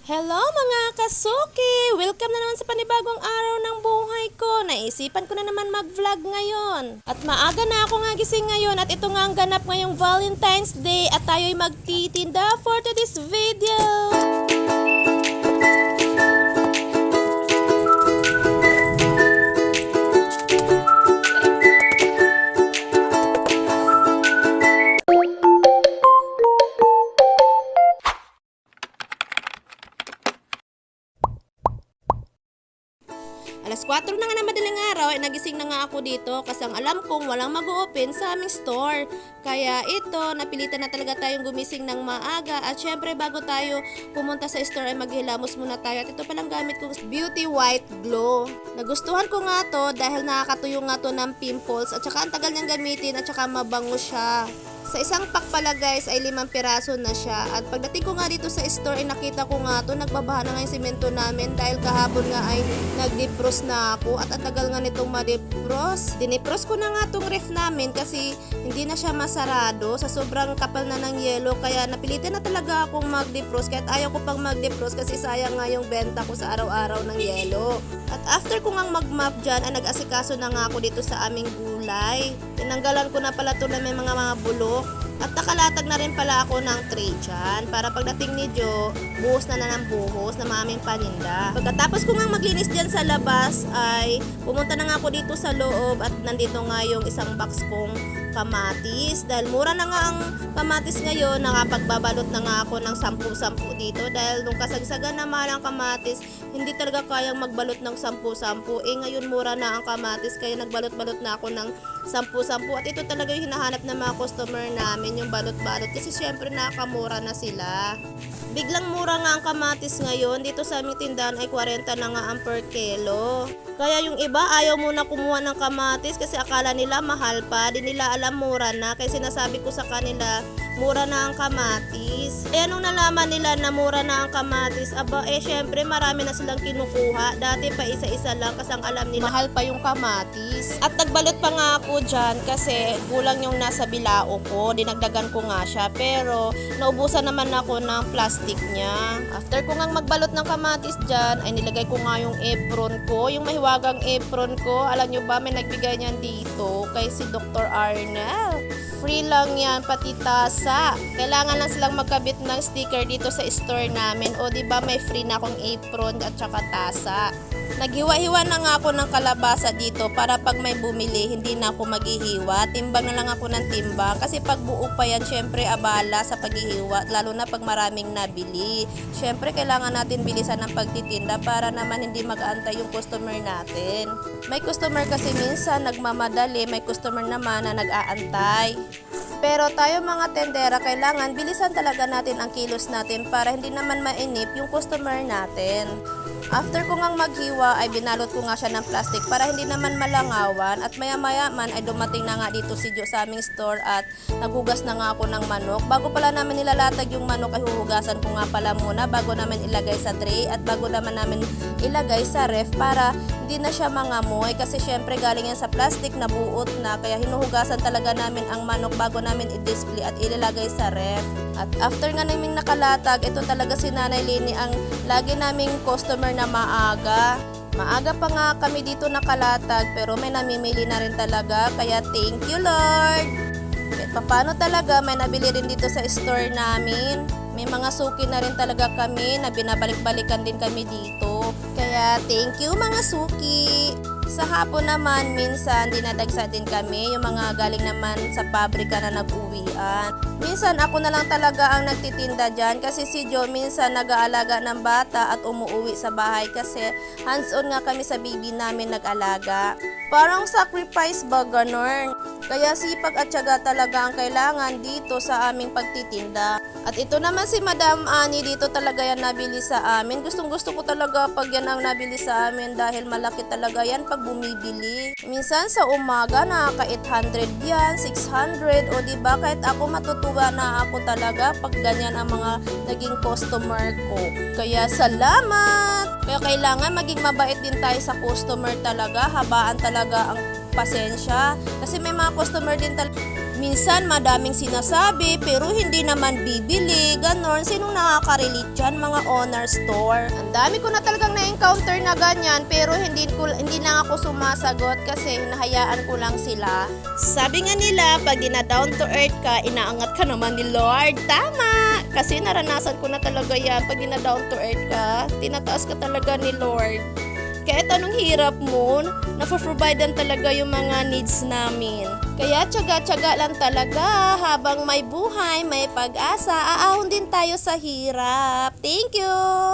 Hello mga kasuki! Welcome na naman sa panibagong araw ng buhay ko. Naisipan ko na naman mag-vlog ngayon. At maaga na ako nga gising ngayon at ito nga ang ganap ngayong Valentine's Day at tayo'y magtitinda for today's video. Alas 4 na nga na madaling araw ay nagising na nga ako dito kasi ang alam kong walang mag-open sa aming store. Kaya ito, napilitan na talaga tayong gumising ng maaga at syempre bago tayo pumunta sa store ay maghilamos muna tayo. At ito palang gamit kong Beauty White Glow. Nagustuhan ko nga to dahil nakakatuyo nga to ng pimples at saka ang tagal niyang gamitin at saka mabango siya. Sa isang pack pala guys ay 5 piraso na siya. At pagdating ko nga dito sa store ay nakita ko nga to, nagbabaha na nga yung simento namin dahil kahapon nga ay nag-defrost na ako at ang tagal nga nitong ma-defrost. Dinefrost ko na nga tong ref namin kasi hindi na siya masarado sa sobrang kapal na ng yelo, kaya napilitan na talaga akong mag-defrost kahit ayaw ko pang mag-defrost kasi sayang nga yung benta ko sa araw-araw ng yelo. At after ko nga mag-map dyan ay nag-asikaso na nga ako dito sa aming gulay. Tinanggalan ko na pala ito na may mga bulok. At nakalatag na rin pala ako ng tray dyan para pagdating ni Jo, buhos na ng buhos na maming paninda. Pagkatapos ko nga maglinis dyan sa labas ay pumunta na nga ako dito sa loob at nandito nga yung isang box kong kamatis. Dahil mura na nga ang kamatis ngayon, nakapagbabalot na nga ako ng 10-10 dito. Dahil nung kasagsagan na mahal ang kamatis, hindi talaga kayang magbalot ng 10-10. Ngayon mura na ang kamatis kaya nagbalot-balot na ako ng 10-10. At ito talaga yung hinahanap ng mga customer namin, yung balot-balot. Kasi syempre nakamura na sila. Biglang mura nga ang kamatis ngayon. Dito sa aming tindahan ay 40 na nga ang per kilo. Kaya yung iba ayaw muna kumuha ng kamatis kasi akala nila mahal pa. Di nila alam mura na. Kaya sinasabi ko sa kanila, mura na ang kamatis. Nung nalaman nila na mura na ang kamatis, syempre marami na silang kinukuha. Dati pa isa-isa lang kasi ang alam nila mahal pa yung kamatis. At nagbalot pa nga ako dyan kasi kulang yung nasa bilao ko. Dinagdagan ko nga siya. Pero naubusan naman ako ng plastic niya. After ko nga magbalot ng kamatis dyan, ay nilagay ko nga yung apron ko. Yung mahiwagang apron ko. Alam nyo ba, may nagbigay niyan dito kay si Dr. Arnel. Free lang yan, pati tasa. Kailangan lang silang magkabit ng sticker dito sa store namin. O diba may free na akong apron at saka tasa. Naghiwa-hiwa na nga ako ng kalabasa dito para pag may bumili, hindi na ako maghihiwa. Timbang na lang ako ng timbang. Kasi pag buo pa yan, syempre abala sa paghihiwa. Lalo na pag maraming nabili. Syempre kailangan natin bilisan ng pagtitinda para naman hindi mag-aantay yung customer natin. May customer kasi minsan nagmamadali, may customer naman na nag-aantay. Pero tayo mga tendera, kailangan bilisan talaga natin ang kilos natin para hindi naman mainip yung customer natin. After ko ngang maghiwa ay binalot ko nga siya ng plastic para hindi naman malangawan at maya-maya man ay dumating na nga dito si Jo sa aming store at naghugas na nga ako ng manok. Bago pala namin nilalatag yung manok ay huhugasan ko nga pala muna bago namin ilagay sa tray at bago naman namin ilagay sa ref para hindi na siya mangamoy kasi syempre galing yan sa plastic na buot na, kaya hinuhugasan talaga namin ang manok bago namin i-display at ilalagay sa ref. At after nga namin nakalatag, ito talaga si Nanay Lini ang lagi naming customer na maaga. Maaga pa nga kami dito nakalatag pero may namimili na rin talaga, kaya thank you Lord. Kahit paano talaga may nabili rin dito sa store namin. May mga suki na rin talaga kami na binabalik-balikan din kami dito. Kaya thank you mga suki. Sa hapon naman, minsan dinadagsa din kami yung mga galing naman sa pabrika na nag-uwian. Minsan ako na lang talaga ang nagtitinda dyan kasi si Jo minsan nag-aalaga ng bata at umuwi sa bahay kasi hands-on nga kami sa baby namin nag-alaga. Parang sacrifice ba ganon? Kaya sipag at tiyaga talaga ang kailangan dito sa aming pagtitinda. At ito naman si Madam Ani, dito talaga yan nabili sa amin. Gustong gusto ko talaga pag yan ang nabili sa amin dahil malaki talaga yan pag bumibili. Minsan sa umaga nakaka-800 yan, 600 o diba kahit ako matutuwa na ako talaga pag ganyan ang mga naging customer ko. Kaya salamat! Kaya kailangan maging mabait din tayo sa customer talaga, habaan talaga ang pasensya. Kasi may mga customer din talaga Minsan madaming sinasabi pero hindi naman bibili, ganon. Sinong nakaka-relate dyan, mga owner store? Ang dami ko na talagang na-encounter na ganyan pero hindi lang ako sumasagot kasi hinahayaan ko lang sila. Sabi nga nila, pag down to earth ka, inaangat ka naman ni Lord. Tama! Kasi naranasan ko na talaga yan. Pag down to earth ka, tinataas ka talaga ni Lord. Kahit anong hirap mo, napaprovide talaga yung mga needs namin. Kaya tiyaga-tiyaga lang talaga, habang may buhay, may pag-asa, aahon din tayo sa hirap. Thank you!